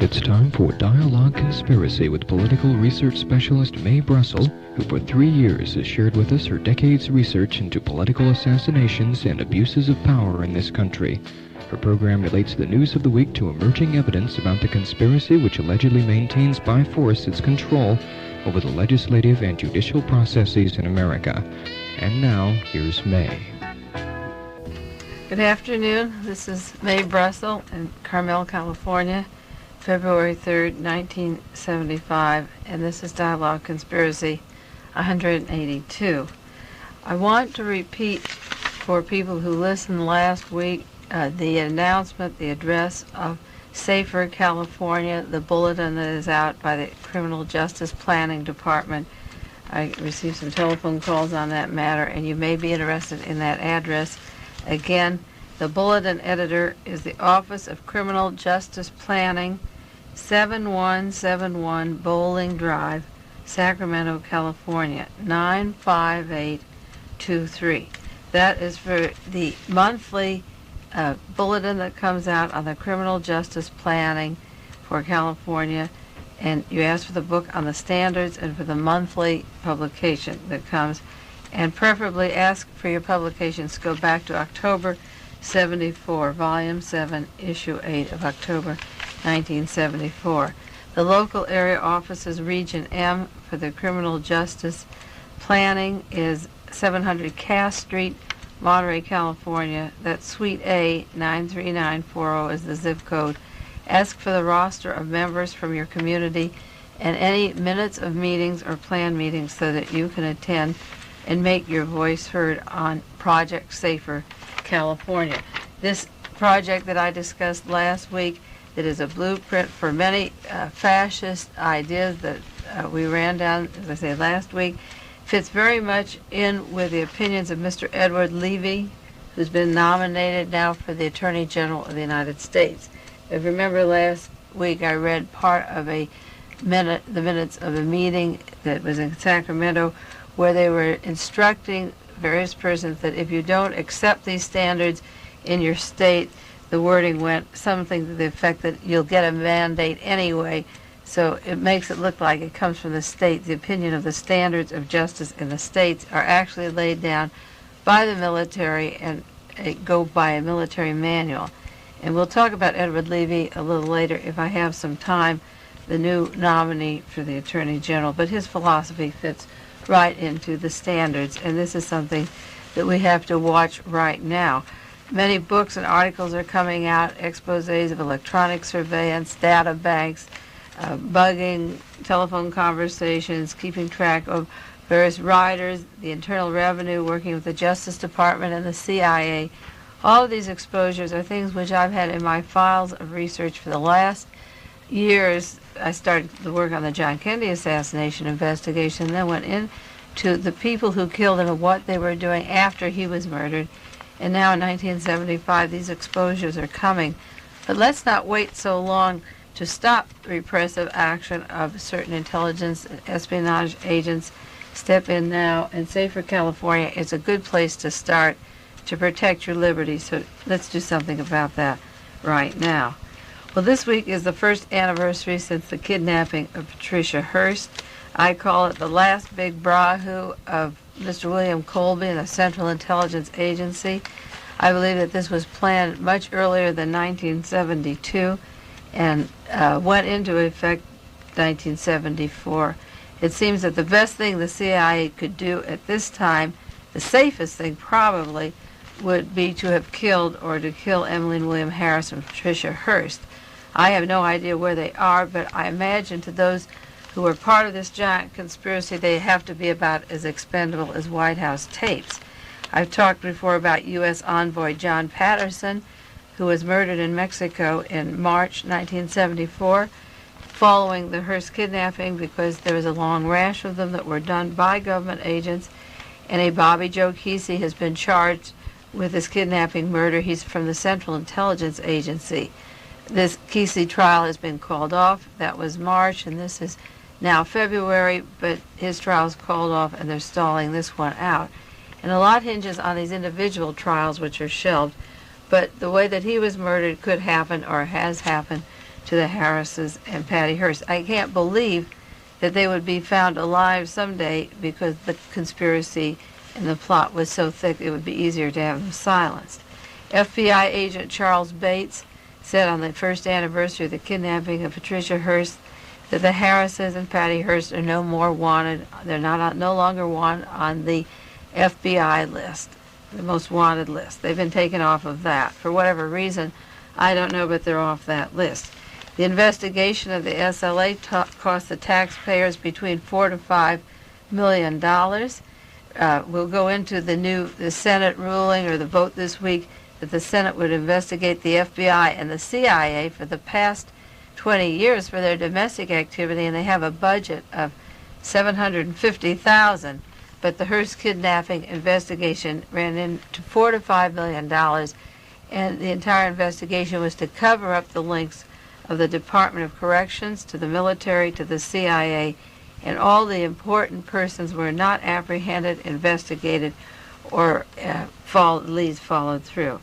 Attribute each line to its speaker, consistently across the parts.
Speaker 1: it's time for Dialogue Conspiracy with political research specialist Mae Brussell, who for 3 years has shared with us her decades' research into political assassinations and abuses of power in this country. Her program relates the news of the week to emerging evidence about the conspiracy which allegedly maintains by force its control over the legislative and judicial processes in America. And now, here's Mae.
Speaker 2: Good afternoon. This is Mae Brussell in Carmel, California, February 3rd, 1975, and this is Dialogue Conspiracy 182. I want to repeat for people who listened last week the announcement, the address of Safer California, the bulletin that is out by the Criminal Justice Planning Department. I received some telephone calls on that matter, and you may be interested in that address. Again, the bulletin editor is the Office of Criminal Justice Planning, 7171 Bowling Drive, Sacramento, California, 95823. That is for the monthly bulletin that comes out on the criminal justice planning for California, and you ask for the book on the standards and for the monthly publication that comes, and preferably ask for your publications to go back to October 74, Volume 7, Issue 8 of October 1974. The local area offices, Region M, for the criminal justice planning is 700 Cass Street, Monterey, California. That's Suite A, 93940 is the zip code. Ask for the roster of members from your community and any minutes of meetings or planned meetings so that you can attend and make your voice heard on Project Safer California. This project that I discussed last week, that is a blueprint for many fascist ideas that we ran down, as I say, last week, fits very much in with the opinions of Mr. Edward Levy, who's been nominated now for the Attorney General of the United States. If you remember last week, I read part of the minutes of a meeting that was in Sacramento where they were instructing various persons that if you don't accept these standards in your state, the wording went something to the effect that you'll get a mandate anyway. So it makes it look like it comes from the state. The opinion of the standards of justice in the states are actually laid down by the military and go by a military manual. And we'll talk about Edward Levy a little later if I have some time, the new nominee for the Attorney General. But his philosophy fits right into the standards, and this is something that we have to watch right now. Many books and articles are coming out, exposés of electronic surveillance, data banks, bugging, telephone conversations, keeping track of various riders, the Internal Revenue, working with the Justice Department and the CIA. All of these exposures are things which I've had in my files of research for the last years. I started the work on the John Kennedy assassination investigation, then went into the people who killed him and what they were doing after he was murdered. And now in 1975, these exposures are coming. But let's not wait so long to stop repressive action of certain intelligence and espionage agents. Step in now, and Safer California is a good place to start to protect your liberty. So let's do something about that right now. Well, this week is the first anniversary since the kidnapping of Patricia Hearst. I call it the last big brahoo of Mr. William Colby and the Central Intelligence Agency. I believe that this was planned much earlier than 1972 and went into effect 1974. It seems that the best thing the CIA could do at this time, the safest thing probably, would be to have killed or to kill Emily and William Harris and Patricia Hearst. I have no idea where they are, but I imagine to those who are part of this giant conspiracy, they have to be about as expendable as White House tapes. I've talked before about U.S. envoy John Patterson, who was murdered in Mexico in March 1974, following the Hearst kidnapping, because there was a long rash of them that were done by government agents, and a Bobby Joe Kesey has been charged with this kidnapping murder. He's from the Central Intelligence Agency. This Kesey trial has been called off. That was March, and this is now February, but his trial is called off, and they're stalling this one out. And a lot hinges on these individual trials, which are shelved, but the way that he was murdered could happen or has happened to the Harrises and Patty Hearst. I can't believe that they would be found alive someday because the conspiracy and the plot was so thick it would be easier to have them silenced. FBI agent Charles Bates said on the first anniversary of the kidnapping of Patricia Hearst that the Harrises and Patty Hearst are no more wanted. They're no longer wanted on the FBI list, the most wanted list. They've been taken off of that. For whatever reason, I don't know, but they're off that list. The investigation of the SLA cost the taxpayers between $4 to $5 million. We'll go into the Senate ruling or the vote this week that the Senate would investigate the FBI and the CIA for the past 20 years for their domestic activity, and they have a budget of $750,000. But the Hearst kidnapping investigation ran into $4 to $5 million, and the entire investigation was to cover up the links of the Department of Corrections to the military to the CIA, and all the important persons were not apprehended, investigated, or leads followed through.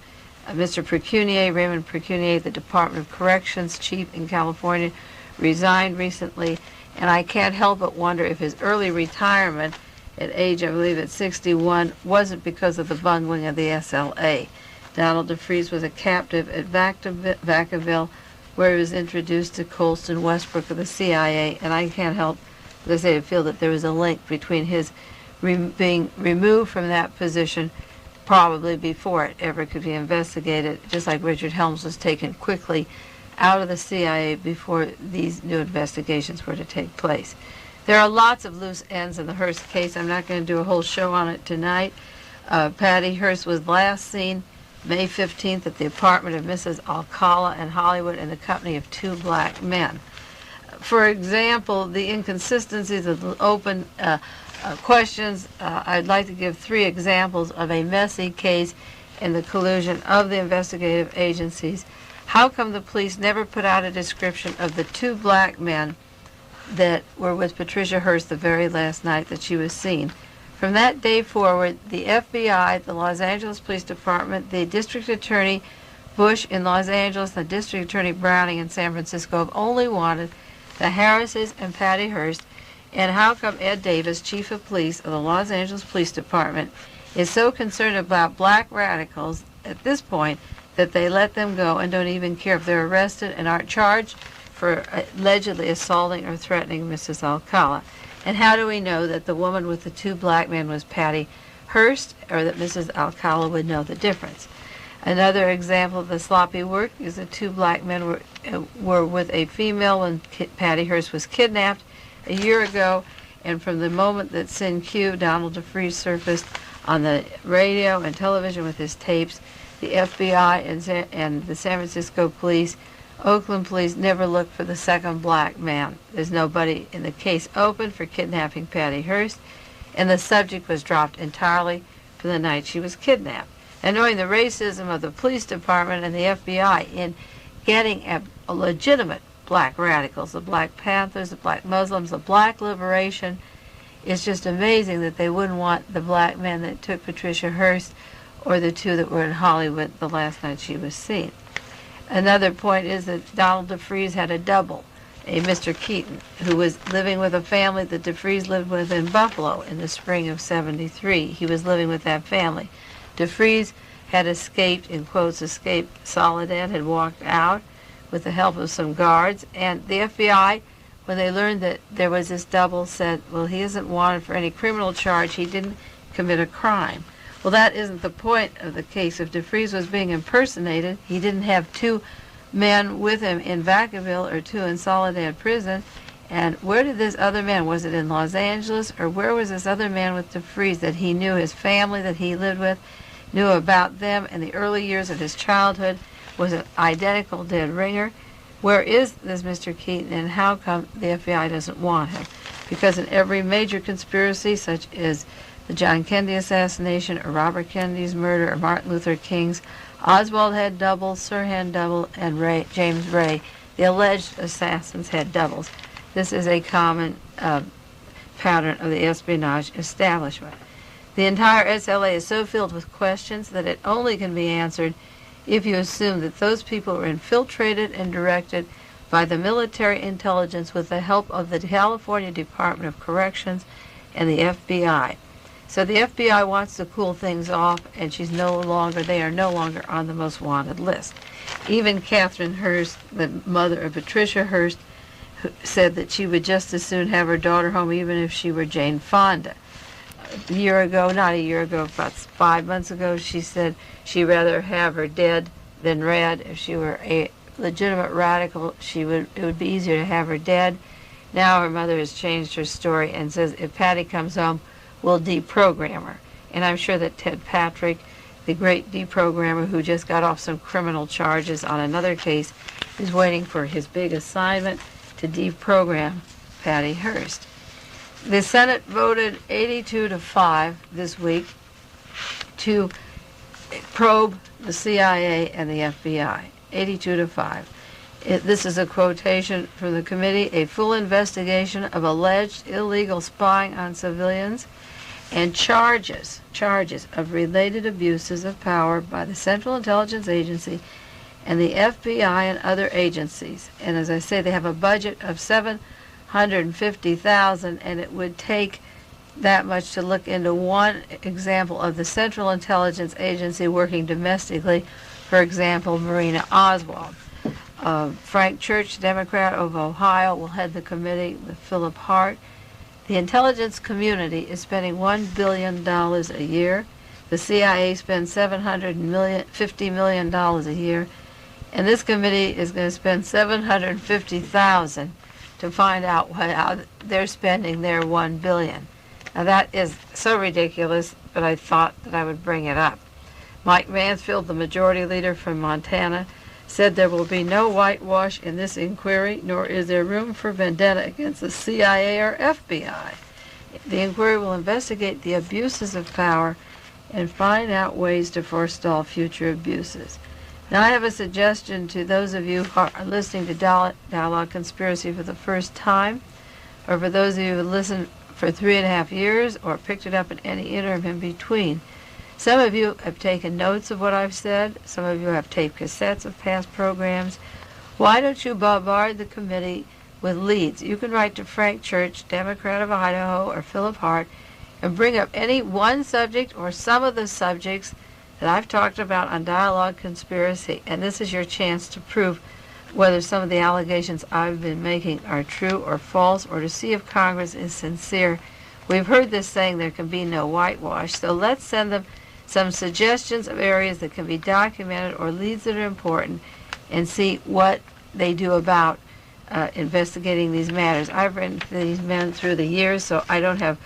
Speaker 2: Mr. Procunier, Raymond Procunier, the Department of Corrections chief in California, resigned recently, and I can't help but wonder if his early retirement at age, I believe at 61, wasn't because of the bungling of the SLA. Donald DeFreeze was a captive at Vacaville, where he was introduced to Colston Westbrook of the CIA, and I can't help but say to feel that there was a link between his being removed from that position probably before it ever could be investigated, just like Richard Helms was taken quickly out of the CIA before these new investigations were to take place. There are lots of loose ends in the Hearst case. I'm not going to do a whole show on it tonight. Patty Hearst was last seen May 15th at the apartment of Mrs. Alcala in Hollywood in the company of two black men. For example, the inconsistencies of the open questions, I'd like to give 3 examples of a messy case in the collusion of the investigative agencies. How come the police never put out a description of the 2 black men that were with Patricia Hearst the very last night that she was seen? From that day forward, the FBI, the Los Angeles Police Department, the District Attorney Bush in Los Angeles, the District Attorney Browning in San Francisco have only wanted the Harrises and Patty Hearst. And how come Ed Davis, Chief of Police of the Los Angeles Police Department, is so concerned about black radicals at this point that they let them go and don't even care if they're arrested and aren't charged for allegedly assaulting or threatening Mrs. Alcala? And how do we know that the woman with the 2 black men was Patty Hearst, or that Mrs. Alcala would know the difference? Another example of the sloppy work is the 2 black men were with a female when Patty Hearst was kidnapped a year ago, and from the moment that Sin Q, Donald DeFreeze, surfaced on the radio and television with his tapes, the FBI and the San Francisco police, Oakland police, never looked for the second black man. There's nobody in the case open for kidnapping Patty Hearst, and the subject was dropped entirely from the night she was kidnapped. And knowing the racism of the police department and the FBI in getting a legitimate black radicals, the Black Panthers, the Black Muslims, the Black Liberation, it's just amazing that they wouldn't want the black men that took Patricia Hearst or the 2 that were in Hollywood the last night she was seen. Another point is that Donald DeFreeze had a double, a Mr. Keaton, who was living with a family that DeFreeze lived with in Buffalo in the spring of '73. He was living with that family. DeFreeze had escaped, in quotes, escaped Soledad, had walked out with the help of some guards, and the FBI, when they learned that there was this double, said, well, he isn't wanted for any criminal charge, he didn't commit a crime. Well, that isn't the point of the case. If DeFreeze was being impersonated, he didn't have 2 men with him in Vacaville or 2 in Soledad prison. And where did this other man, was it in Los Angeles, or where was this other man with DeFreeze that he knew, his family that he lived with, knew about them in the early years of his childhood, was an identical dead ringer? Where is this Mr. Keaton, and how come the FBI doesn't want him? Because in every major conspiracy, such as the John Kennedy assassination, or Robert Kennedy's murder, or Martin Luther King's, Oswald had doubles, Sirhan had double, and James Ray, the alleged assassins, had doubles. This is a common pattern of the espionage establishment. The entire SLA is so filled with questions that it only can be answered if you assume that those people were infiltrated and directed by the military intelligence with the help of the California Department of Corrections and the FBI. So the FBI wants to cool things off, and they are no longer on the most wanted list. Even Catherine Hearst, the mother of Patricia Hearst, said that she would just as soon have her daughter home even if she were Jane Fonda. About 5 months ago, she said she'd rather have her dead than red. If she were a legitimate radical, it would be easier to have her dead. Now her mother has changed her story and says if Patty comes home, we'll deprogram her. And I'm sure that Ted Patrick, the great deprogrammer who just got off some criminal charges on another case, is waiting for his big assignment to deprogram Patty Hearst. The Senate voted 82-5 this week to probe the CIA and the FBI. 82-5. This is a quotation from the committee: a full investigation of alleged illegal spying on civilians and charges of related abuses of power by the Central Intelligence Agency and the FBI and other agencies. And as I say, they have a budget of $750,000, and it would take that much to look into one example of the Central Intelligence Agency working domestically. For example, Marina Oswald. Frank Church, Democrat of Ohio, will head the committee with Philip Hart. The intelligence community is spending $1 billion a year. The CIA spends $750 million a year. And this committee is going to spend $750,000 to find out how they're spending their $1 billion. Now that is so ridiculous, but I thought that I would bring it up. Mike Mansfield, the majority leader from Montana, said there will be no whitewash in this inquiry, nor is there room for vendetta against the CIA or FBI. The inquiry will investigate the abuses of power and find out ways to forestall future abuses. Now I have a suggestion to those of you who are listening to Dialogue Conspiracy for the first time, or for those of you who listened for 3.5 years or picked it up in any interim in between. Some of you have taken notes of what I've said. Some of you have taped cassettes of past programs. Why don't you bombard the committee with leads? You can write to Frank Church, Democrat of Idaho, or Philip Hart, and bring up any one subject or some of the subjects that I've talked about on Dialogue Conspiracy. And this is your chance to prove whether some of the allegations I've been making are true or false, or to see if Congress is sincere. We've heard this saying there can be no whitewash, so let's send them some suggestions of areas that can be documented or leads that are important, and see what they do about investigating these matters. I've written to these men through the years, so I don't have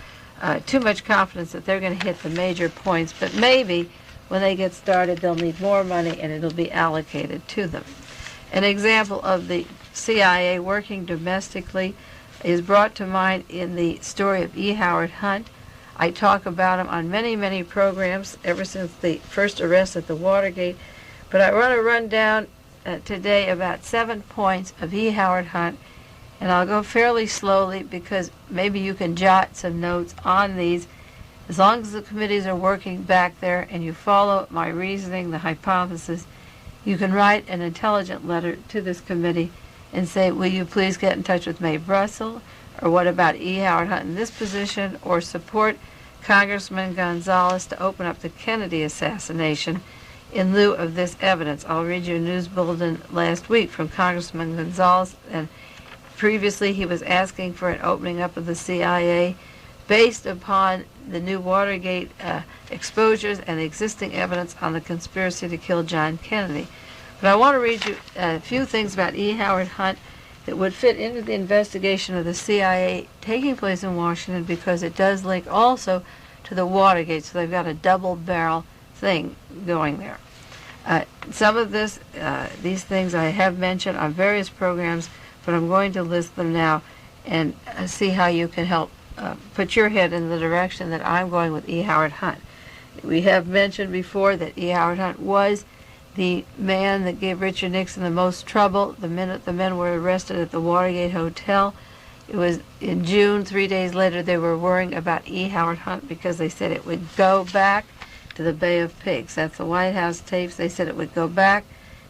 Speaker 2: too much confidence that they're going to hit the major points, but maybe when they get started they'll need more money and it'll be allocated to them. An example of the CIA working domestically is brought to mind in the story of E. Howard Hunt. I talk about him on many, many programs ever since the first arrest at the Watergate, but I want to run down today about 7 points of E. Howard Hunt, and I'll go fairly slowly because maybe you can jot some notes on these. As long as the committees are working back there and you follow my reasoning, the hypothesis, you can write an intelligent letter to this committee and say, will you please get in touch with Mae Brussell, or what about E. Howard Hunt in this position, or support Congressman Gonzalez to open up the Kennedy assassination in lieu of this evidence. I'll read you a news bulletin last week from Congressman Gonzalez, and previously he was asking for an opening up of the CIA based upon the new Watergate exposures and the existing evidence on the conspiracy to kill John Kennedy. But I want to read you a few things about E. Howard Hunt that would fit into the investigation of the CIA taking place in Washington, because it does link also to the Watergate, so they've got a double-barrel thing going there. Some of these things I have mentioned on various programs, but I'm going to list them now and see how you can help put your head in the direction that I'm going with E. Howard Hunt. We have mentioned before that E. Howard Hunt was the man that gave Richard Nixon the most trouble the minute the men were arrested at the Watergate Hotel. It was in June. 3 days later, they were worrying about E. Howard Hunt because they said it would go back to the Bay of Pigs. That's the White House tapes. They said it would go back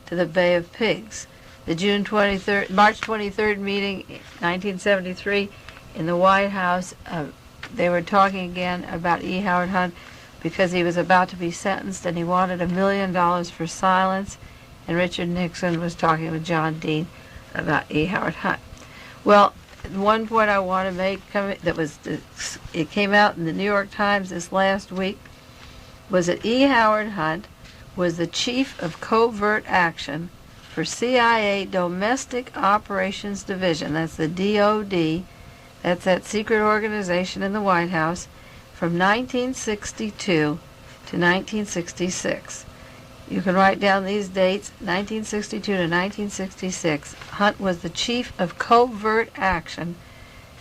Speaker 2: to the Bay of Pigs. March 23rd meeting, 1973, in the White House, they were talking again about E. Howard Hunt because he was about to be sentenced and he wanted $1 million for silence. And Richard Nixon was talking with John Dean about E. Howard Hunt. Well, one point I want to make it came out in the New York Times this last week was that E. Howard Hunt was the chief of covert action for CIA Domestic Operations Division. That's the DOD. That's that secret organization in the White House from 1962 to 1966. You can write down these dates, 1962 to 1966. Hunt was the chief of covert action.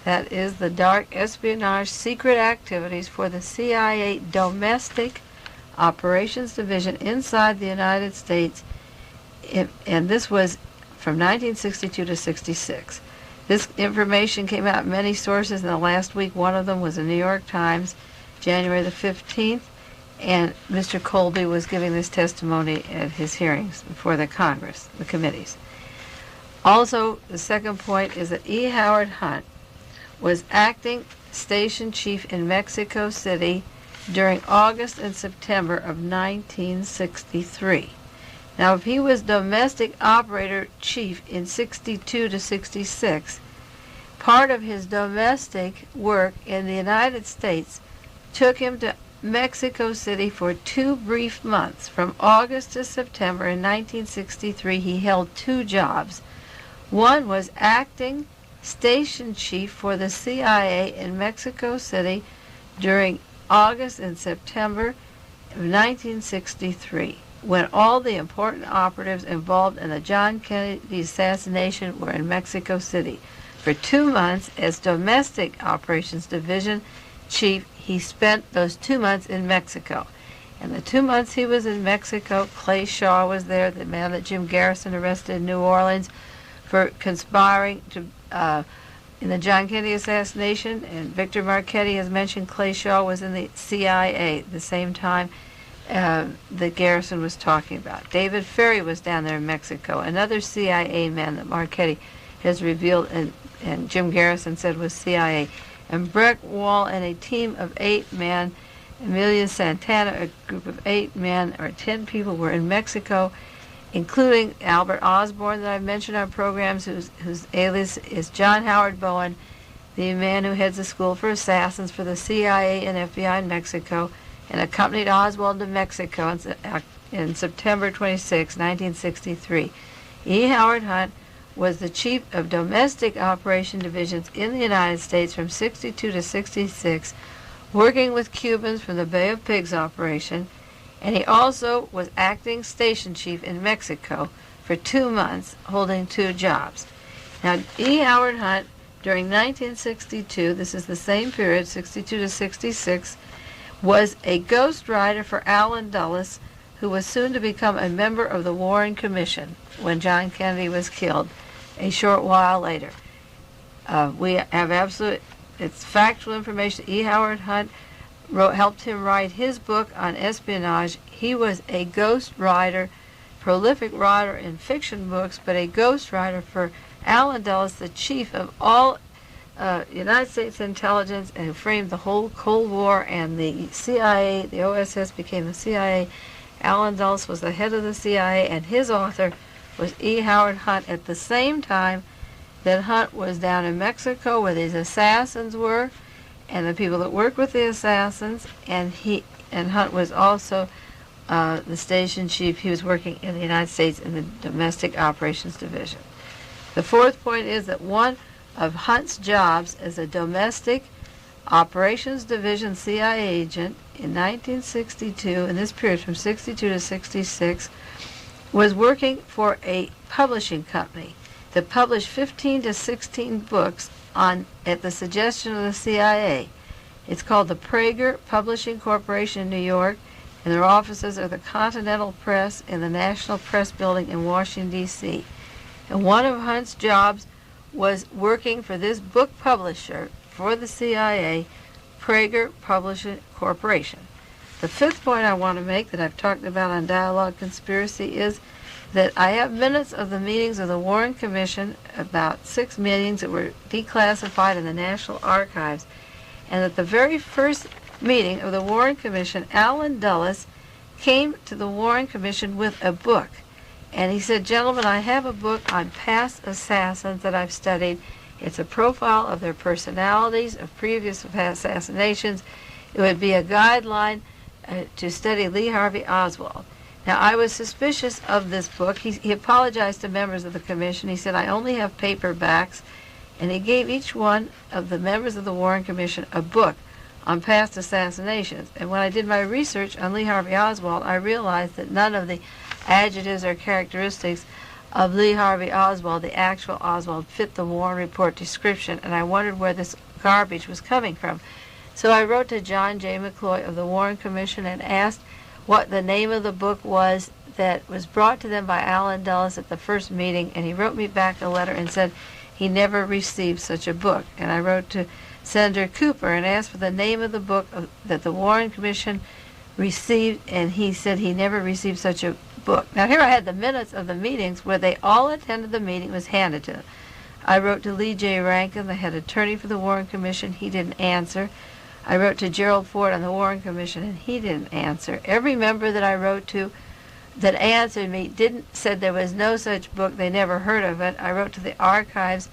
Speaker 2: That is the dark espionage secret activities for the CIA Domestic Operations Division inside the United States. And this was from 1962 to 66. This information came out in many sources in the last week. One of them was the New York Times, January the 15th, and Mr. Colby was giving this testimony at his hearings before the Congress, the committees. Also, the second point is that E. Howard Hunt was acting station chief in Mexico City during August and September of 1963. Now, if he was domestic operator chief in 62 to 66, part of his domestic work in the United States took him to Mexico City for 2 brief months. From August to September in 1963, he held 2 jobs. One was acting station chief for the CIA in Mexico City during August and September of 1963. When all the important operatives involved in the John Kennedy assassination were in Mexico City. For 2 months as Domestic Operations Division Chief, he spent those 2 months in Mexico. And the 2 months he was in Mexico, Clay Shaw was there, the man that Jim Garrison arrested in New Orleans for conspiring to in the John Kennedy assassination. And Victor Marchetti has mentioned Clay Shaw was in the CIA at the same time that Garrison was talking about. David Ferry was down there in Mexico, another CIA man that Marchetti has revealed and Jim Garrison said was CIA. And Brett Wall and a team of 8 men, Emilio Santana, a group of 8 men or 10 people were in Mexico, including Albert Osborne that I've mentioned on programs, whose alias is John Howard Bowen, the man who heads the School for Assassins for the CIA and FBI in Mexico, and accompanied Oswald to Mexico in September 26, 1963. E. Howard Hunt was the chief of domestic operation divisions in the United States from 62 to 66, working with Cubans from the Bay of Pigs operation, and he also was acting station chief in Mexico for 2 months, holding 2 jobs. Now, E. Howard Hunt, during 1962, this is the same period, 62 to 66, was a ghostwriter for Allen Dulles, who was soon to become a member of the Warren Commission when John Kennedy was killed a short while later. We have it's factual information. E. Howard Hunt helped him write his book on espionage. He was a ghostwriter, prolific writer in fiction books, but a ghostwriter for Allen Dulles, the chief of all United States intelligence, and who framed the whole Cold War and the CIA. The OSS became the CIA. Allen Dulles was the head of the CIA, and his author was E. Howard Hunt at the same time that Hunt was down in Mexico where these assassins were and the people that worked with the assassins, and Hunt was also the station chief. He was working in the United States in the Domestic Operations Division. The fourth point is that one of Hunt's jobs as a Domestic Operations Division CIA agent in 1962, in this period from 62 to 66, was working for a publishing company that published 15 to 16 books at the suggestion of the CIA. It's called the Prager Publishing Corporation in New York, and their offices are the Continental Press and the National Press Building in Washington, D.C. And one of Hunt's jobs was working for this book publisher for the CIA, Prager Publishing Corporation. The fifth point I want to make that I've talked about on Dialogue Conspiracy is that I have minutes of the meetings of the Warren Commission, about 6 meetings that were declassified in the National Archives, and at the very first meeting of the Warren Commission, Allen Dulles came to the Warren Commission with a book. And he said, "Gentlemen, I have a book on past assassins that I've studied. It's a profile of their personalities, of previous assassinations. It would be a guideline to study Lee Harvey Oswald." Now, I was suspicious of this book. He apologized to members of the commission. He said, "I only have paperbacks." And he gave each one of the members of the Warren Commission a book on past assassinations. And when I did my research on Lee Harvey Oswald, I realized that none of the adjectives or characteristics of Lee Harvey Oswald, the actual Oswald, fit the Warren Report description, and I wondered where this garbage was coming from. So I wrote to John J. McCloy of the Warren Commission and asked what the name of the book was that was brought to them by Allen Dulles at the first meeting, and he wrote me back a letter and said he never received such a book. And I wrote to Senator Cooper and asked for the name of the book that the Warren Commission received, and he said he never received such a book. Now here I had the minutes of the meetings where they all attended the meeting. It was handed to them. I wrote to Lee J. Rankin, the head attorney for the Warren Commission. He didn't answer. I wrote to Gerald Ford on the Warren Commission, and he didn't answer. Every member that I wrote to that answered me said there was no such book. They never heard of it. I wrote to the archives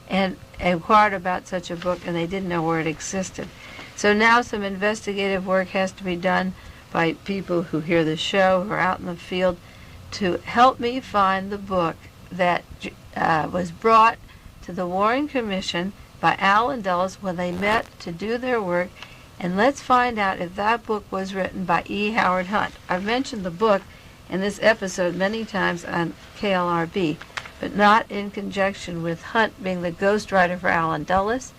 Speaker 2: and inquired about such a book, and they didn't know where it existed. So now some investigative work has to be done by people who hear the show, who are out in the field, to help me find the book that was brought to the Warren Commission by Allen Dulles when they met to do their work, and let's find out if that book was written by E. Howard Hunt. I've mentioned the book in this episode many times on KLRB, but not in conjunction with Hunt being the ghostwriter for Allen Dulles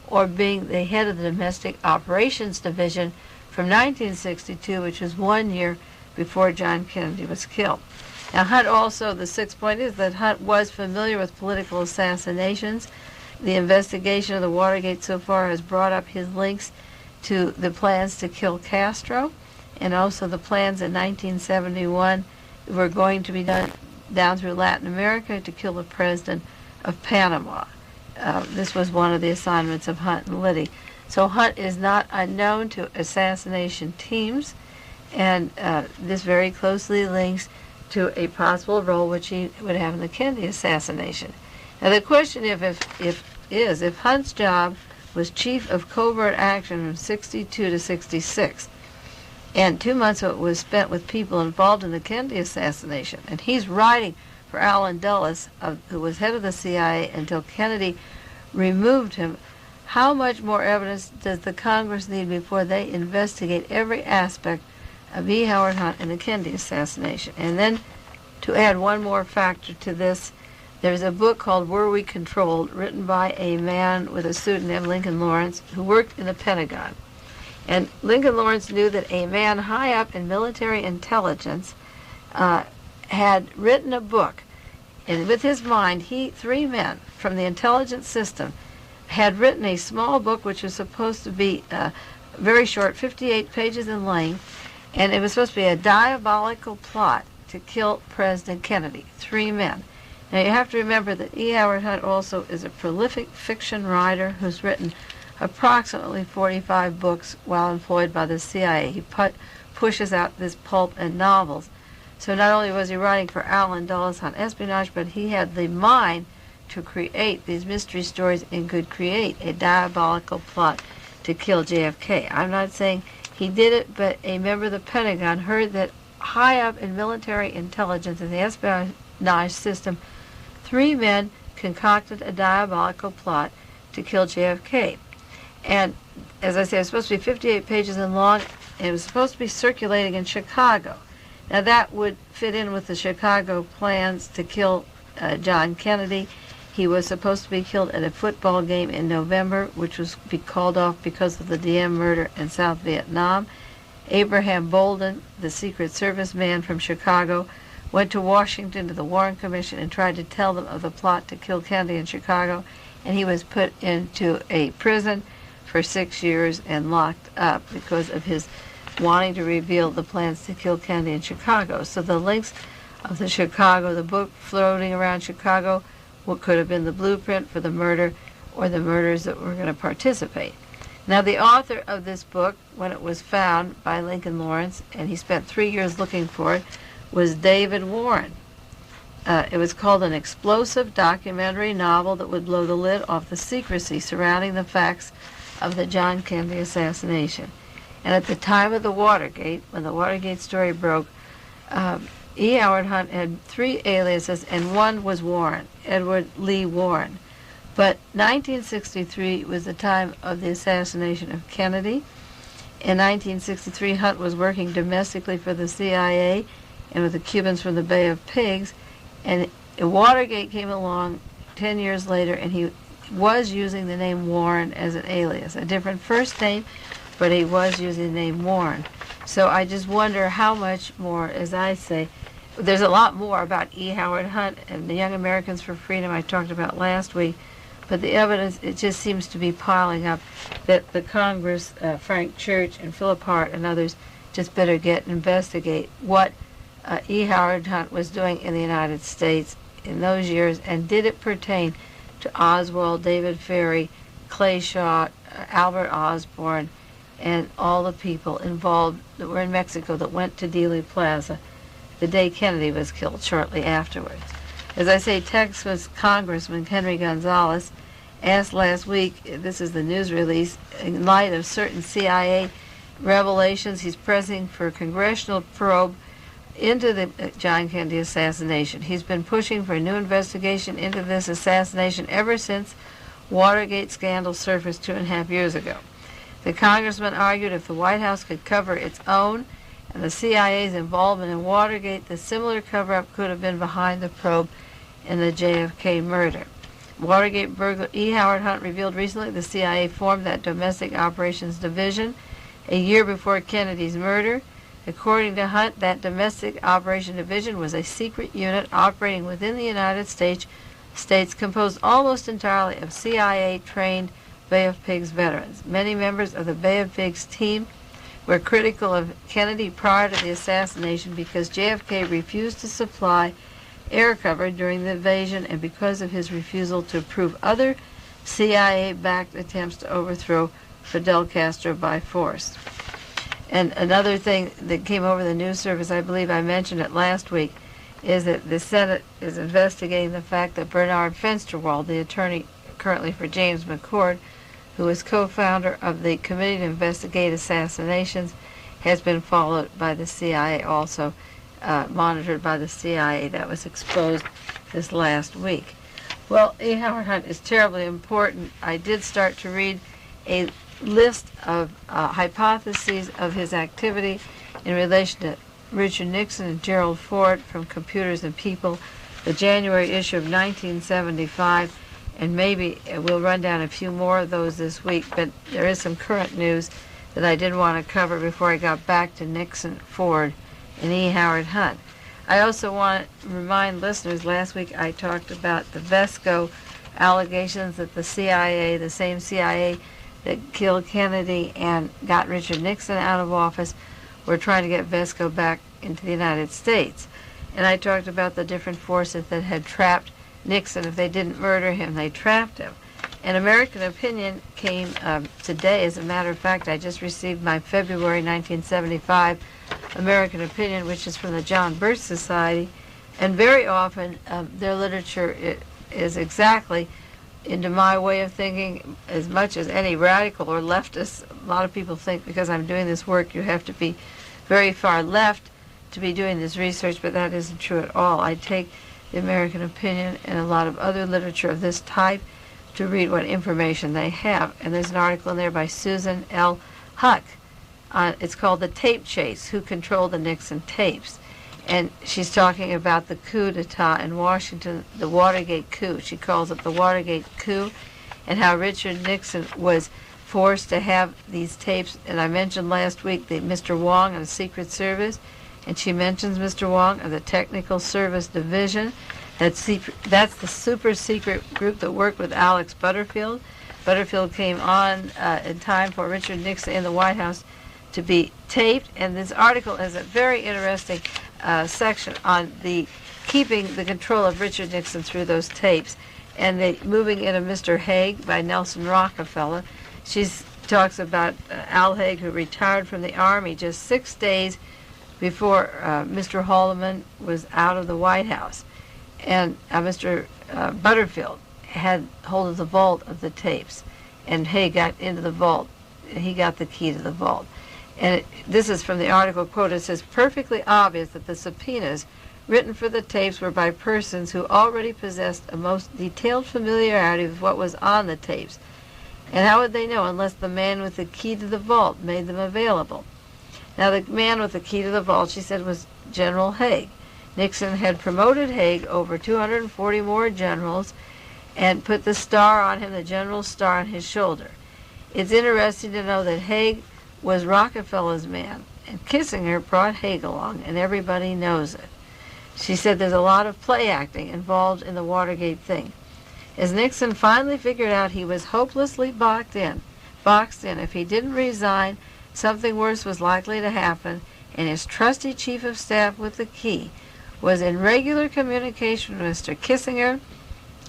Speaker 2: or being the head of the Domestic Operations Division from 1962, which was 1 year before John Kennedy was killed. Now, Hunt also, the sixth point is that Hunt was familiar with political assassinations. The investigation of the Watergate so far has brought up his links to the plans to kill Castro, and also the plans in 1971 were going to be done down through Latin America to kill the president of Panama. This was one of the assignments of Hunt and Liddy. So Hunt is not unknown to assassination teams, and this very closely links to a possible role which he would have in the Kennedy assassination. Now the question if Hunt's job was chief of covert action from 62 to 66, and 2 months of it was spent with people involved in the Kennedy assassination, and he's writing for Allen Dulles, who was head of the CIA until Kennedy removed him, how much more evidence does the Congress need before they investigate every aspect of E. Howard Hunt and the Kennedy assassination? And then, to add one more factor to this, there's a book called Were We Controlled, written by a man with a pseudonym, Lincoln Lawrence, who worked in the Pentagon. And Lincoln Lawrence knew that a man high up in military intelligence had written a book, and with his mind, three men from the intelligence system had written a small book which was supposed to be very short, 58 pages in length, and it was supposed to be a diabolical plot to kill President Kennedy. 3 men. Now you have to remember that E. Howard Hunt also is a prolific fiction writer who's written approximately 45 books while employed by the CIA. He pushes out this pulp and novels. So not only was he writing for Allen Dulles on espionage, but he had the mind to create these mystery stories and could create a diabolical plot to kill JFK. I'm not saying he did it, but a member of the Pentagon heard that high up in military intelligence and the espionage system, 3 men concocted a diabolical plot to kill JFK. And as I said, it was supposed to be 58 pages in long, and it was supposed to be circulating in Chicago. Now that would fit in with the Chicago plans to kill John Kennedy. He was supposed to be killed at a football game in November, which was be called off because of the Diem murder in South Vietnam. Abraham Bolden, the Secret Service man from Chicago, went to Washington to the Warren Commission and tried to tell them of the plot to kill Kennedy in Chicago, and he was put into a prison for 6 years and locked up because of his wanting to reveal the plans to kill Kennedy in Chicago. So the links of the book floating around Chicago, what could have been the blueprint for the murder or the murders that were going to participate. Now, the author of this book, when it was found by Lincoln Lawrence, and he spent 3 years looking for it, was David Warren. It was called an explosive documentary novel that would blow the lid off the secrecy surrounding the facts of the John Kennedy assassination. And at the time of the Watergate, when the Watergate story broke, E. Howard Hunt had 3 aliases, and one was Warren, Edward Lee Warren. But 1963 was the time of the assassination of Kennedy. In 1963, Hunt was working domestically for the CIA and with the Cubans from the Bay of Pigs, and Watergate came along 10 years later, and he was using the name Warren as an alias, a different first name, but he was using the name Warren. So I just wonder how much more, as I say, there's a lot more about E. Howard Hunt and the Young Americans for Freedom I talked about last week, but the evidence, it just seems to be piling up that the Congress, Frank Church and Philip Hart and others, just better investigate what E. Howard Hunt was doing in the United States in those years, and did it pertain to Oswald, David Ferry, Clay Shaw, Albert Osborne, and all the people involved that were in Mexico that went to Dealey Plaza the day Kennedy was killed, shortly afterwards. As I say, Texas Congressman Henry Gonzalez asked last week, this is the news release, in light of certain CIA revelations, he's pressing for a congressional probe into the John Kennedy assassination. He's been pushing for a new investigation into this assassination ever since Watergate scandal surfaced 2.5 years ago. The congressman argued if the White House could cover its own and the CIA's involvement in Watergate, the similar cover-up could have been behind the probe in the JFK murder. Watergate burglar E. Howard Hunt revealed recently the CIA formed that Domestic Operations Division a year before Kennedy's murder. According to Hunt, that Domestic Operation Division was a secret unit operating within the United States composed almost entirely of CIA-trained Bay of Pigs veterans. Many members of the Bay of Pigs team were critical of Kennedy prior to the assassination because JFK refused to supply air cover during the invasion and because of his refusal to approve other CIA-backed attempts to overthrow Fidel Castro by force. And another thing that came over the news service, I believe I mentioned it last week, is that the Senate is investigating the fact that Bernard Fensterwald, the attorney currently for James McCord, who is co-founder of the Committee to Investigate Assassinations, has been followed by the CIA, also monitored by the CIA. That was exposed this last week. Well, E. Howard Hunt is terribly important. I did start to read a list of hypotheses of his activity in relation to Richard Nixon and Gerald Ford from Computers and People, the January issue of 1975, and maybe we'll run down a few more of those this week, but there is some current news that I did want to cover before I got back to Nixon, Ford, and E. Howard Hunt. I also want to remind listeners, last week I talked about the Vesco allegations that the CIA, the same CIA that killed Kennedy and got Richard Nixon out of office, were trying to get Vesco back into the United States. And I talked about the different forces that had trapped Nixon. If they didn't murder him, they trapped him. And American Opinion came today. As a matter of fact, I just received my February 1975 American Opinion, which is from the John Birch Society. And very often their literature is exactly into my way of thinking as much as any radical or leftist. A lot of people think because I'm doing this work you have to be very far left to be doing this research, but that isn't true at all. I take the American Opinion and a lot of other literature of this type to read what information they have. And there's an article in there by Susan L. Huck. It's called The Tape Chase, Who Controlled the Nixon Tapes. And she's talking about the coup d'etat in Washington, the Watergate coup. She calls it the Watergate coup, and how Richard Nixon was forced to have these tapes. And I mentioned last week that Mr. Wong of the Secret Service, and she mentions Mr. Wong of the Technical Service Division. That's the super secret group that worked with Alex Butterfield. Butterfield came on in time for Richard Nixon in the White House to be taped. And this article has a very interesting section on the keeping the control of Richard Nixon through those tapes, and the moving in of Mr. Haig by Nelson Rockefeller. She talks about Al Haig, who retired from the Army just 6 days before Mr. Haldeman was out of the White House. And Mr. Butterfield had hold of the vault of the tapes, and Haig got into the vault. He got the key to the vault. And this is from the article, quote, it says, perfectly obvious that the subpoenas written for the tapes were by persons who already possessed a most detailed familiarity with what was on the tapes. And how would they know unless the man with the key to the vault made them available? Now, the man with the key to the vault, she said, was General Haig. Nixon had promoted Haig over 240 more generals and put the star on him, the general's star on his shoulder. It's interesting to know that Haig was Rockefeller's man, and Kissinger brought Haig along, and everybody knows it. She said there's a lot of play acting involved in the Watergate thing. As Nixon finally figured out he was hopelessly boxed in, if he didn't resign, something worse was likely to happen, and his trusty chief of staff with the key was in regular communication with Mr. Kissinger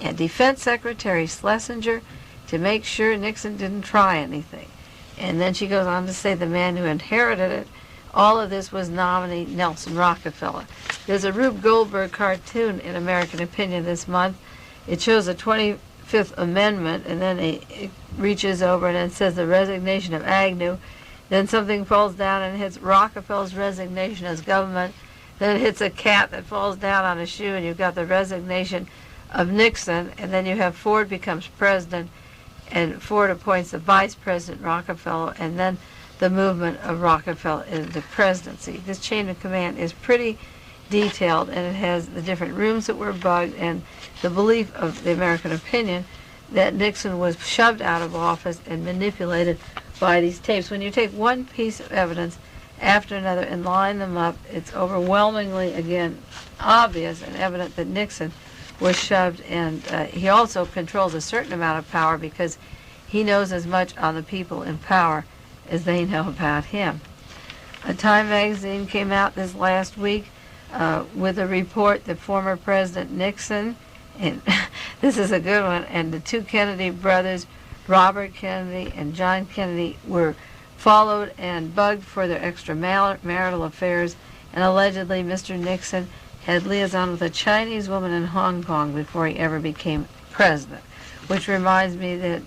Speaker 2: and Defense Secretary Schlesinger to make sure Nixon didn't try anything. And then she goes on to say the man who inherited it, all of this was nominee Nelson Rockefeller. There's a Rube Goldberg cartoon in American Opinion this month. It shows the 25th Amendment, and then it reaches over and it says the resignation of Agnew. Then something falls down and hits Rockefeller's resignation as government. Then it hits a cat that falls down on a shoe, and you've got the resignation of Nixon. And then you have Ford becomes president, and Ford appoints the vice president, Rockefeller, and then the movement of Rockefeller into the presidency. This chain of command is pretty detailed, and it has the different rooms that were bugged and the belief of the American Opinion that Nixon was shoved out of office and manipulated by these tapes. When you take one piece of evidence after another and line them up, it's overwhelmingly, again, obvious and evident that Nixon was shoved, and he also controls a certain amount of power because he knows as much on the people in power as they know about him. A Time magazine came out this last week with a report that former President Nixon, and this is a good one, and the two Kennedy brothers, Robert Kennedy and John Kennedy, were followed and bugged for their extramarital affairs, and allegedly Mr. Nixon had liaison with a Chinese woman in Hong Kong before he ever became president, which reminds me that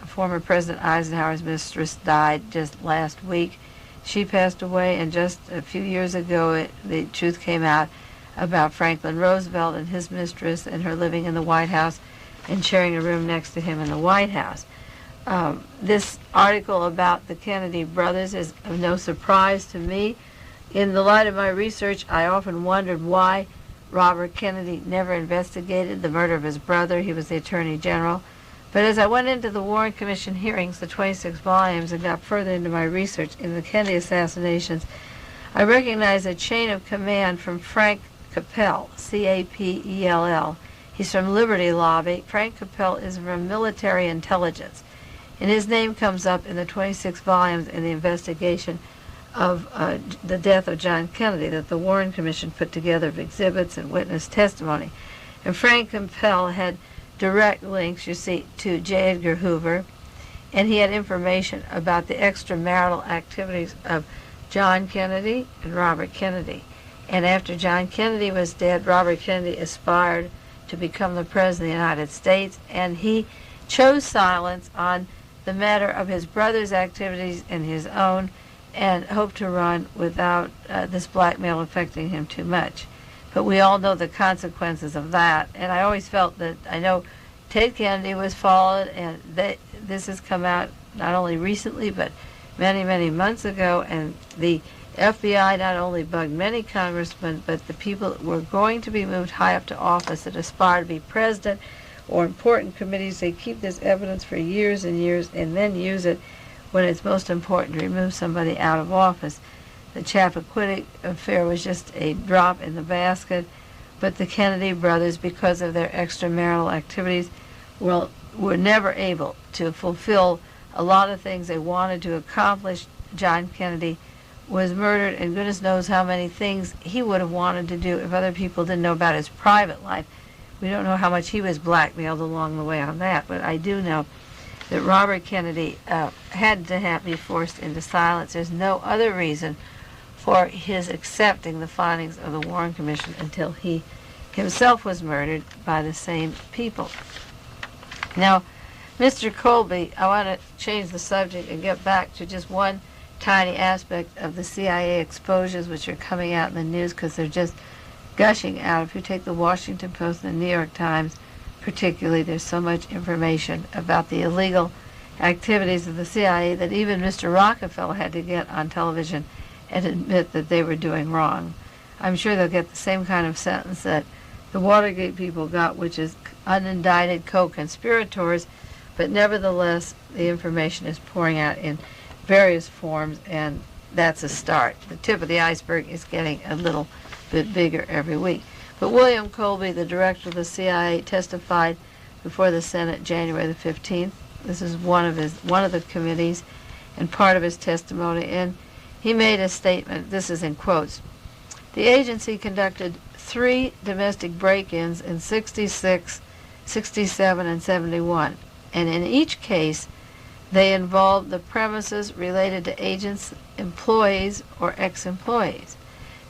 Speaker 2: former President Eisenhower's mistress died just last week. She passed away, and just a few years ago the truth came out about Franklin Roosevelt and his mistress and her living in the White House and sharing a room next to him in the White House. This article about the Kennedy brothers is of no surprise to me. In the light of my research, I often wondered why Robert Kennedy never investigated the murder of his brother. He was the Attorney General. But as I went into the Warren Commission hearings, the 26 volumes, and got further into my research in the Kennedy assassinations, I recognized a chain of command from Frank Capell, C-A-P-E-L-L. He's from Liberty Lobby. Frank Capell is from military intelligence, and his name comes up in the 26 volumes in the investigation of the death of John Kennedy that the Warren Commission put together of exhibits and witness testimony. And Frank Capell had direct links, you see, to J. Edgar Hoover, and he had information about the extramarital activities of John Kennedy and Robert Kennedy. And after John Kennedy was dead, Robert Kennedy aspired to become the President of the United States, and he chose silence on the matter of his brother's activities and his own, and hoped to run without this blackmail affecting him too much. But we all know the consequences of that, and I always felt that, I know Ted Kennedy was followed, and this has come out not only recently, but many, many months ago, and the FBI not only bugged many congressmen, but the people that were going to be moved high up to office that aspire to be president or important committees. They keep this evidence for years and years and then use it when it's most important to remove somebody out of office. The Chappaquiddick affair was just a drop in the basket, but the Kennedy brothers, because of their extramarital activities, were never able to fulfill a lot of things they wanted to accomplish John Kennedy was murdered, and goodness knows how many things he would have wanted to do if other people didn't know about his private life. We don't know how much he was blackmailed along the way on that, but I do know that Robert Kennedy had to be forced into silence. There's no other reason for his accepting the findings of the Warren Commission until he himself was murdered by the same people. Now, Mr. Colby, I want to change the subject and get back to just one tiny aspect of the CIA exposures which are coming out in the news because they're just gushing out. If you take the Washington Post and the New York Times particularly, there's so much information about the illegal activities of the CIA that even Mr. Rockefeller had to get on television and admit that they were doing wrong. I'm sure they'll get the same kind of sentence that the Watergate people got, which is unindicted co-conspirators, but nevertheless the information is pouring out in various forms, and that's a start. The tip of the iceberg is getting a little bit bigger every week. But William Colby, the director of the CIA, testified before the Senate January the 15th. This is one of the committees and part of his testimony, and he made a statement. This is in quotes. The agency conducted 3 domestic break-ins in 66, 67, and 71, and in each case they involved the premises related to agents, employees, or ex-employees.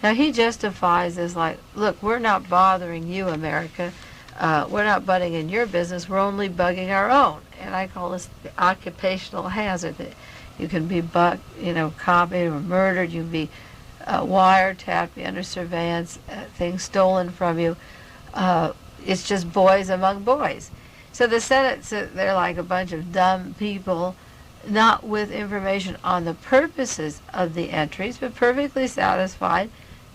Speaker 2: Now he justifies this like, look, we're not bothering you, America. We're not butting in your business. We're only bugging our own. And I call this the occupational hazard. That you can be copied or murdered. You can be wiretapped, be under surveillance, things stolen from you. It's just boys among boys. So the Senate, they're like a bunch of dumb people, not with information on the purposes of the entries, but perfectly satisfied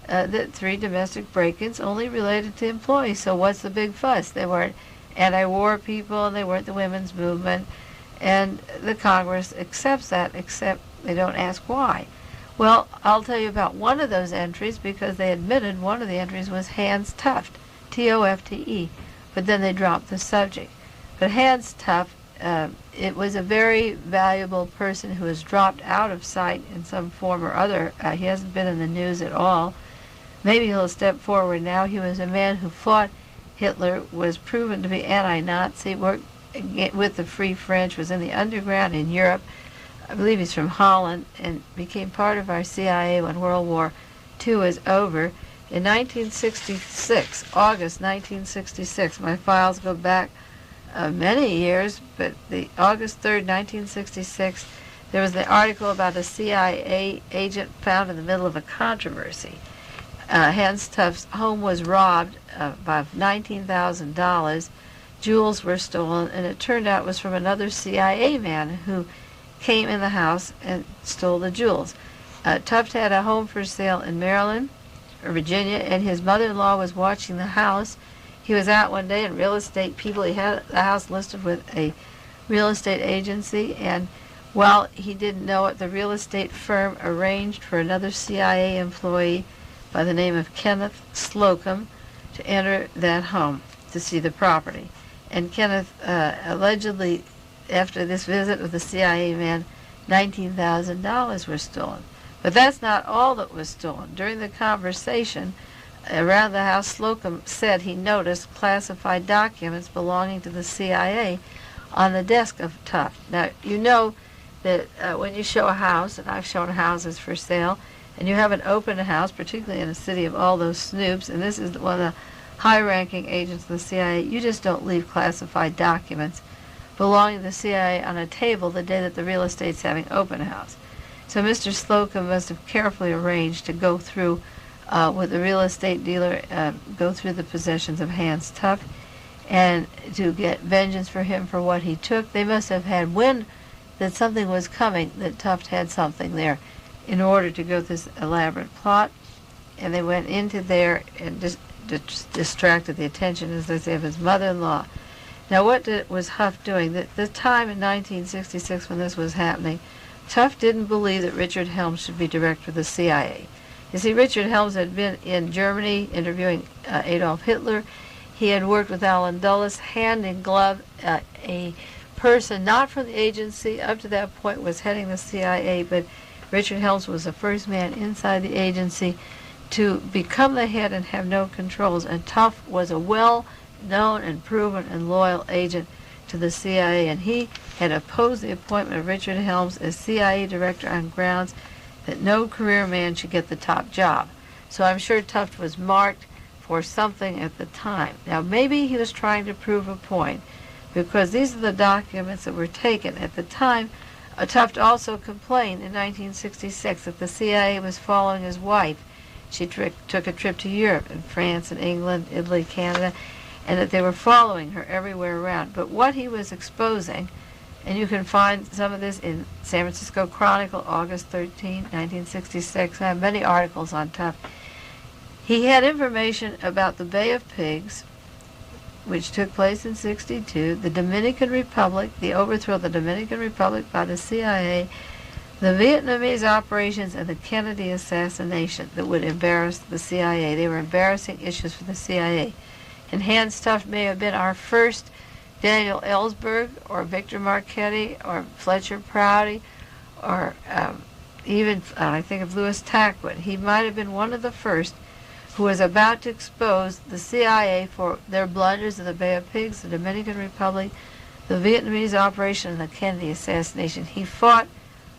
Speaker 2: that 3 domestic break-ins only related to employees. So what's the big fuss? They weren't anti-war people, and they weren't the women's movement, and the Congress accepts that, except they don't ask why. Well, I'll tell you about one of those entries because they admitted one of the entries was Hans Tufte, T-O-F-T-E, but then they dropped the subject. But Hans Tufte, it was a very valuable person who has dropped out of sight in some form or other. He hasn't been in the news at all. Maybe he'll step forward now. He was a man who fought Hitler, was proven to be anti-Nazi, worked with the Free French, was in the underground in Europe. I believe he's from Holland, and became part of our CIA when World War II was over. In 1966, August 1966, my files go back many years, but the August 3rd, 1966, there was the article about a CIA agent found in the middle of a controversy. Hans Tufte's home was robbed by $19,000. Jewels were stolen, and it turned out it was from another CIA man who came in the house and stole the jewels. Tufte had a home for sale in Maryland or Virginia, and his mother-in-law was watching the house. He was out one day, and real estate people, he had the house listed with a real estate agency, and while he didn't know it, the real estate firm arranged for another CIA employee by the name of Kenneth Slocum to enter that home to see the property. And Kenneth allegedly, after this visit with the CIA man, $19,000 were stolen. But that's not all that was stolen. During the conversation around the house, Slocum said he noticed classified documents belonging to the CIA on the desk of Tufte. Now, you know that when you show a house, and I've shown houses for sale, and you have an open house, particularly in a city of all those snoops, and this is one of the high-ranking agents of the CIA, you just don't leave classified documents belonging to the CIA on a table the day that the real estate's having open house. So Mr. Slocum must have carefully arranged to go through with the real estate dealer, go through the possessions of Hans Tufte, and to get vengeance for him for what he took. They must have had wind that something was coming, that Tufte had something there, in order to go through this elaborate plot. And they went into there and just distracted the attention, as they say, of his mother-in-law. Now, what was Tufte doing? The time in 1966 when this was happening, Tufte didn't believe that Richard Helms should be director of the CIA. You see, Richard Helms had been in Germany interviewing Adolf Hitler. He had worked with Allen Dulles, hand in glove. A person not from the agency up to that point was heading the CIA, but Richard Helms was the first man inside the agency to become the head and have no controls, and Tufte was a well-known and proven and loyal agent to the CIA, and he had opposed the appointment of Richard Helms as CIA director on grounds that no career man should get the top job. So I'm sure Tufte was marked for something at the time. Now maybe he was trying to prove a point, because these are the documents that were taken at the time. Tufte also complained in 1966 that the CIA was following his wife. She took a trip to Europe, in France and England, Italy, Canada, and that they were following her everywhere around. But what he was exposing, and you can find some of this in San Francisco Chronicle, August 13, 1966. I have many articles on Tufte. He had information about the Bay of Pigs, which took place in '62, the Dominican Republic, the overthrow of the Dominican Republic by the CIA, the Vietnamese operations, and the Kennedy assassination that would embarrass the CIA. They were embarrassing issues for the CIA. And Hans Tufte may have been our first Daniel Ellsberg or Victor Marchetti or Fletcher Prouty or even I think of Louis Tackwood. He might have been one of the first who was about to expose the CIA for their blunders in the Bay of Pigs, the Dominican Republic, the Vietnamese operation, and the Kennedy assassination. He fought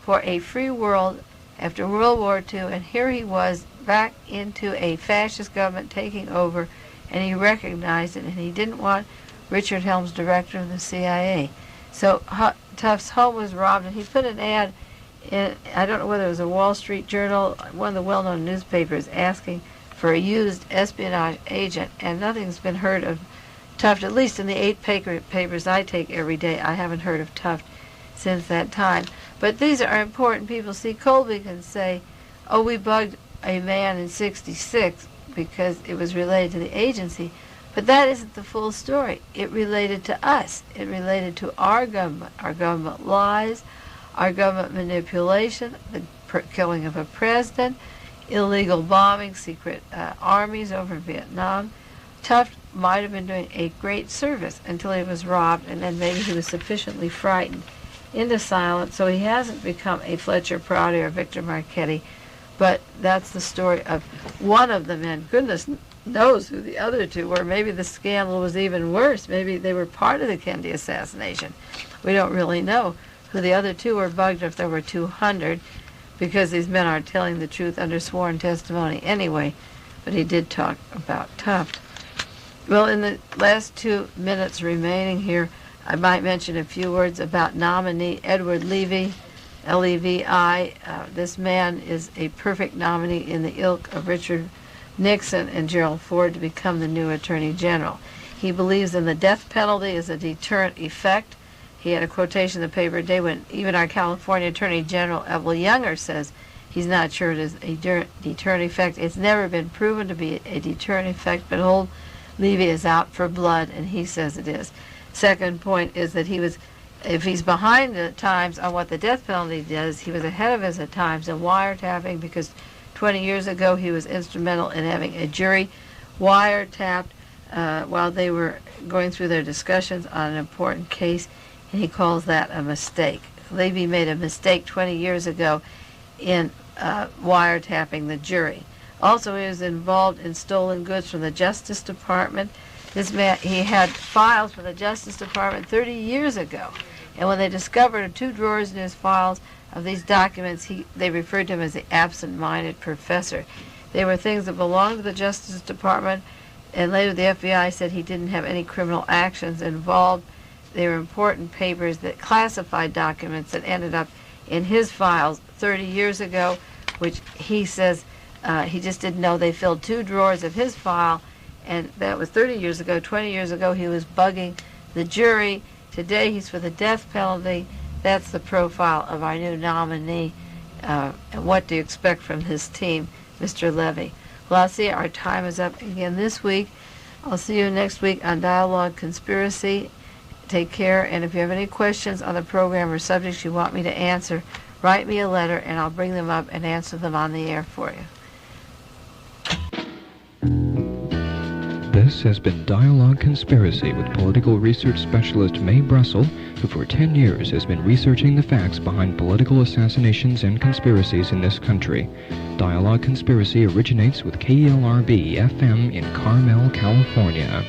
Speaker 2: for a free world after World War II, and here he was back into a fascist government taking over, and he recognized it, and he didn't want Richard Helms, director of the CIA. So Tufte's home was robbed, and he put an ad in, I don't know whether it was a Wall Street Journal, one of the well-known newspapers, asking for a used espionage agent, and nothing's been heard of Tufte, at least in the 8 papers I take every day. I haven't heard of Tufte since that time. But these are important people. See, Colby can say, oh, we bugged a man in '66 because it was related to the agency. But that isn't the full story. It related to us. It related to our government lies, our government manipulation, the killing of a president, illegal bombing, secret armies over Vietnam. Tufte might have been doing a great service until he was robbed, and then maybe he was sufficiently frightened into silence, so he hasn't become a Fletcher Prouty or Victor Marchetti. But that's the story of one of the men. Goodness knows who the other two were. Maybe the scandal was even worse. Maybe they were part of the Kennedy assassination. We don't really know who the other two were. Bugged if there were 200, because these men are telling the truth under sworn testimony anyway. But he did talk about Tufte. Well, in the last 2 minutes remaining here, I might mention a few words about nominee Edward Levy, L-E-V-I. This man is a perfect nominee in the ilk of Richard Nixon and Gerald Ford to become the new Attorney General. He believes in the death penalty as a deterrent effect. He had a quotation in the paper today when even our California Attorney General, Evel Younger, says he's not sure it is a deterrent effect. It's never been proven to be a deterrent effect, but old Levy is out for blood, and he says it is. Second point is that if he's behind the times on what the death penalty does, he was ahead of his times in wiretapping, because 20 years ago he was instrumental in having a jury wiretapped while they were going through their discussions on an important case, and he calls that a mistake. Levy made a mistake 20 years ago in wiretapping the jury. Also, he was involved in stolen goods from the Justice Department. This man, he had files from the Justice Department 30 years ago, and when they discovered 2 drawers in his files of these documents, they referred to him as the absent-minded professor. They were things that belonged to the Justice Department, and later the FBI said he didn't have any criminal actions involved. They were important papers, that classified documents that ended up in his files 30 years ago, which he says he just didn't know they filled 2 drawers of his file, and that was 30 years ago. 20 years ago, he was bugging the jury. Today, he's for the death penalty. That's the profile of our new nominee. And what do you expect from his team, Mr. Levy? Well, I'll see our time is up again this week. I'll see you next week on Dialogue Conspiracy. Take care, and if you have any questions on the program or subjects you want me to answer, write me a letter, and I'll bring them up and answer them on the air for you.
Speaker 1: This has been Dialogue Conspiracy with political research specialist Mae Brussell, who for 10 years has been researching the facts behind political assassinations and conspiracies in this country. Dialogue Conspiracy originates with KLRB FM in Carmel, California.